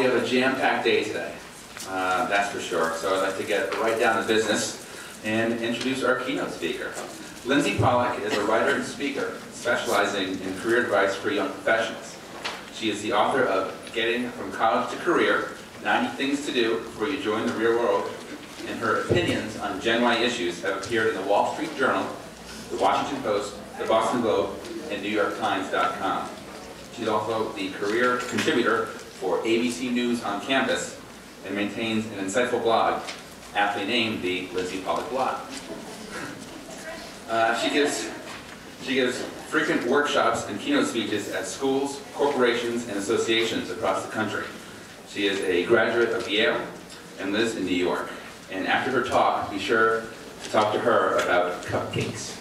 we have a jam-packed day today, that's for sure. So I'd like to get right down to business and introduce our keynote speaker. Lindsay Pollack is a writer and speaker specializing in career advice for young professionals. She is the author of Getting from College to Career, 90 Things to Do Before You Join the Real World, and her opinions on Gen Y issues have appeared in the Wall Street Journal, the Washington Post, the Boston Globe, and NewYorkTimes.com. She's also the career contributor for ABC News on Campus and maintains an insightful blog aptly named the Lindsay Pollack Blog. She gives frequent workshops and keynote speeches at schools, corporations, and associations across the country. She is a graduate of Yale and lives in New York. And after her talk, be sure to talk to her about cupcakes.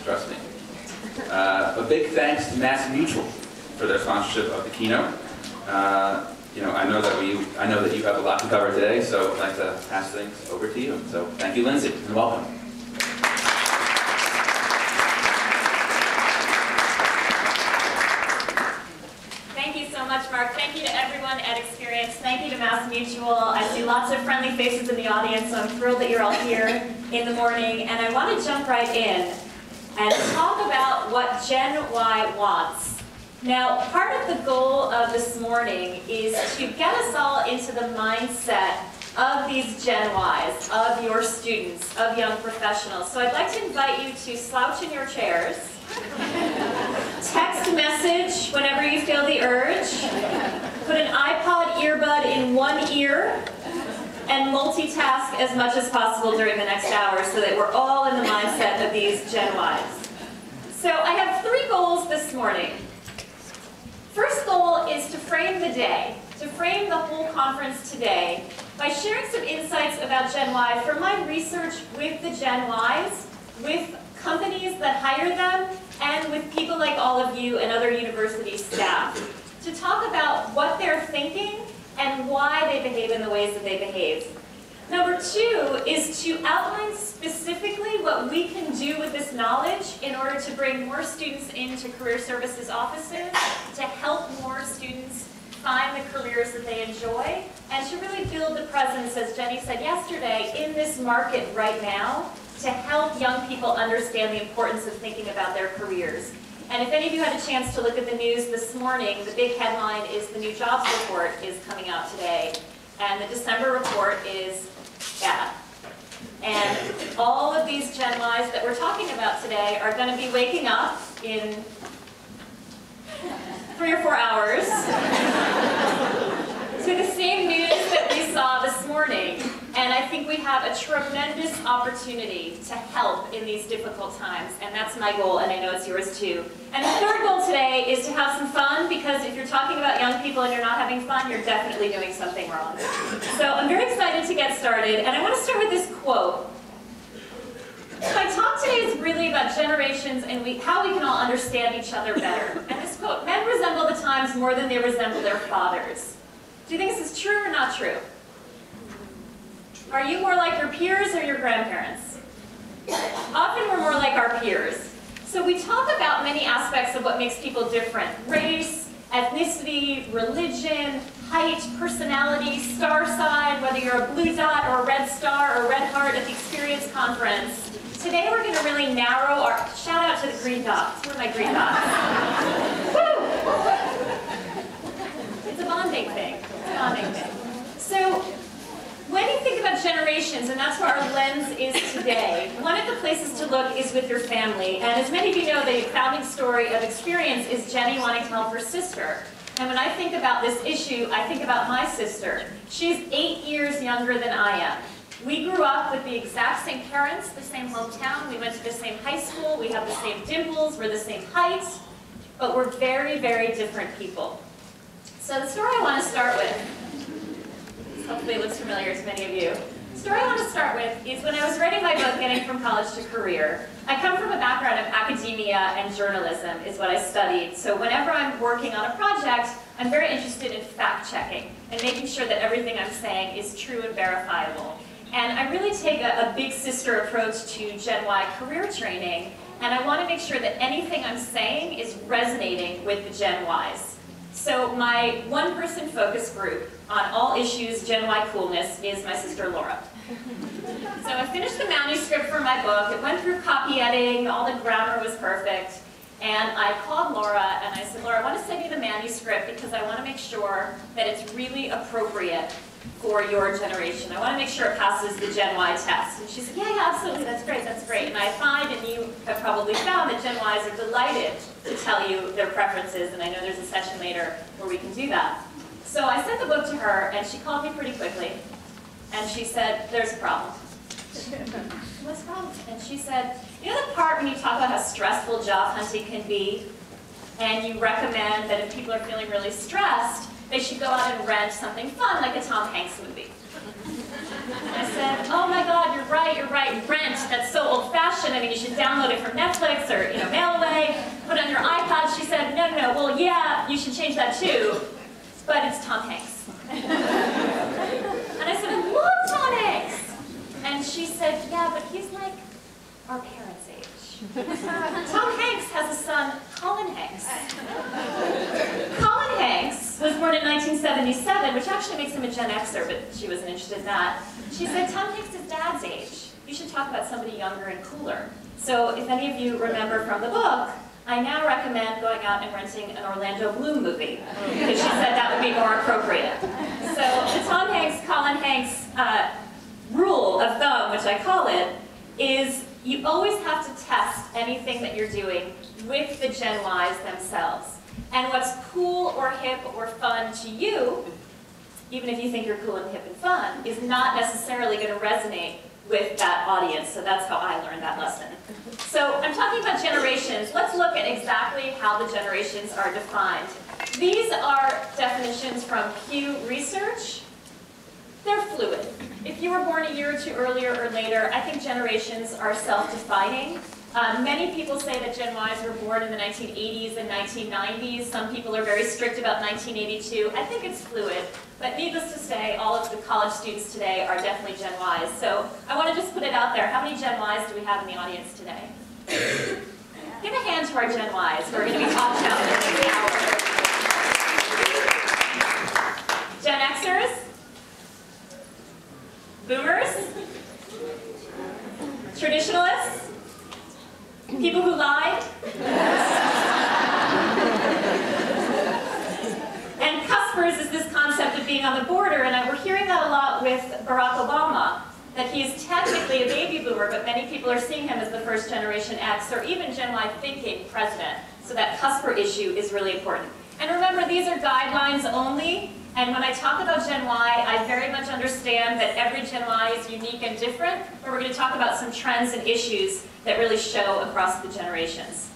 Trust me. A big thanks to MassMutual for their sponsorship of the keynote. I know that you have a lot to cover today, so I'd like to pass things over to you. So thank you, Lindsay, and welcome. Thank you so much, Mark. Thank you to everyone at Experience. Thank you to MassMutual. I see lots of friendly faces in the audience, so I'm thrilled that you're all here in the morning. And I want to jump right in and talk about what Gen Y wants. Now, part of the goal of this morning is to get us all into the mindset of these Gen Ys, of your students, of young professionals. So I'd like to invite you to slouch in your chairs, text message whenever you feel the urge, put an iPod earbud in one ear, and multitask as much as possible during the next hour so that we're all in the mindset of these Gen Ys. So I have 3 goals this morning. First goal is to frame the day, to frame the whole conference today by sharing some insights about Gen Y from my research with the Gen Ys, with companies that hire them, and with people like all of you and other university staff, to talk about what they're thinking and why they behave in the ways that they behave. Number 2 is to outline specifically what we can do with this knowledge in order to bring more students into career services offices, to help more students find the careers that they enjoy, and to really build the presence, as Jenny said yesterday, in this market right now to help young people understand the importance of thinking about their careers. And if any of you had a chance to look at the news this morning, the big headline is the new jobs report is coming out today. And the December report is bad. And all of these Gen Ys that we're talking about today are going to be waking up in 3 or 4 hours to the same news that we saw this morning. And I think we have a tremendous opportunity to help in these difficult times. And that's my goal, and I know it's yours too. And the third goal today is to have some fun, because if you're talking about young people and you're not having fun, you're definitely doing something wrong. So I'm very excited to get started, and I want to start with this quote. My talk today is really about generations and how we can all understand each other better. And this quote, "Men resemble the times more than they resemble their fathers." Do you think this is true or not true? Are you more like your peers or your grandparents? Often we're more like our peers. So we talk about many aspects of what makes people different: race, ethnicity, religion, height, personality, star sign, whether you're a blue dot or a red star or red heart at the Experience Conference. Today we're going to really narrow our, shout out to the green dots. Where are my green dots? Woo! It's a bonding thing. It's a bonding thing. So when you think about generations, and that's where our lens is today, one of the places to look is with your family. And as many of you know, the founding story of Experience is Jenny wanting to help her sister. And when I think about this issue, I think about my sister. She's 8 years younger than I am. We grew up with the exact same parents, the same hometown, we went to the same high school, we have the same dimples, we're the same height, but we're very, very different people. So the story I want to start with, hopefully it looks familiar to many of you. The story I want to start with is when I was writing my book, Getting from College to Career. I come from a background of academia and journalism is what I studied. So whenever I'm working on a project, I'm very interested in fact-checking and making sure that everything I'm saying is true and verifiable. And I really take a big sister approach to Gen Y career training, and I want to make sure that anything I'm saying is resonating with the Gen Ys. So my one-person focus group on all issues Gen Y coolness is my sister Laura. So I finished the manuscript for my book. It went through copy editing, all the grammar was perfect. And I called Laura and I said, Laura, I want to send you the manuscript because I want to make sure that it's really appropriate for your generation. I want to make sure it passes the Gen Y test. And she said, yeah, yeah, absolutely, that's great, that's great. And I find, and you have probably found, that Gen Ys are delighted to tell you their preferences, and I know there's a session later where we can do that. So I sent the book to her, and she called me pretty quickly, and she said, there's a problem. What's the problem? And she said, you know the part when you talk about how stressful job hunting can be, and you recommend that if people are feeling really stressed, they should go out and rent something fun, like a Tom Hanks movie. And I said, oh my God, you're right, rent, that's so old-fashioned. I mean, you should download it from Netflix or, mail away, put it on your iPod. She said, no, well, yeah, you should change that too, but it's Tom Hanks. And I said, I love Tom Hanks. And she said, yeah, but he's like our parents' age. Tom Hanks has a son, Colin Hanks. Colin Hanks was born in 1977, which actually makes him a Gen Xer, but she wasn't interested in that. She said, Tom Hanks is Dad's age. You should talk about somebody younger and cooler. So if any of you remember from the book, I now recommend going out and renting an Orlando Bloom movie, because she said that would be more appropriate. So the Tom Hanks, Colin Hanks rule of thumb, which I call it, is you always have to test anything that you're doing with the Gen Ys themselves. And what's cool or hip or fun to you, even if you think you're cool and hip and fun, is not necessarily going to resonate with that audience. So that's how I learned that lesson. So I'm talking about generations. Let's look at exactly how the generations are defined. These are definitions from Pew Research. They're fluid. If you were born a year or two earlier or later, I think generations are self-defining. Many people say that Gen Ys were born in the 1980s and 1990s. Some people are very strict about 1982. I think it's fluid. But needless to say, all of the college students today are definitely Gen Ys. So I want to just put it out there. How many Gen Ys do we have in the audience today? Give a hand to our Gen Ys who are going to be talked about in the next hour. Gen Xers? Boomers? Traditionalists? People who lied? And cuspers is this concept of being on the border, and we're hearing that a lot with Barack Obama, that he is technically a baby boomer, but many people are seeing him as the first generation X, or even Gen Y thinking president. So that cusper issue is really important. And remember, these are guidelines only. And when I talk about Gen Y, I very much understand that every Gen Y is unique and different, but we're going to talk about some trends and issues that really show across the generations.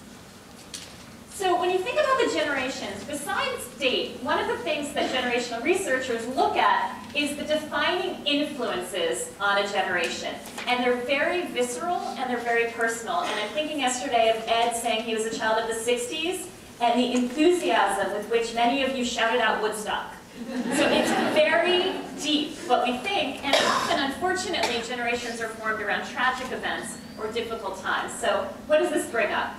So when you think about the generations, besides date, one of the things that generational researchers look at is the defining influences on a generation. And they're very visceral and they're very personal. And I'm thinking yesterday of Ed saying he was a child of the 60s and the enthusiasm with which many of you shouted out Woodstock. So it's very deep what we think, and often, unfortunately, generations are formed around tragic events or difficult times. So what does this bring up?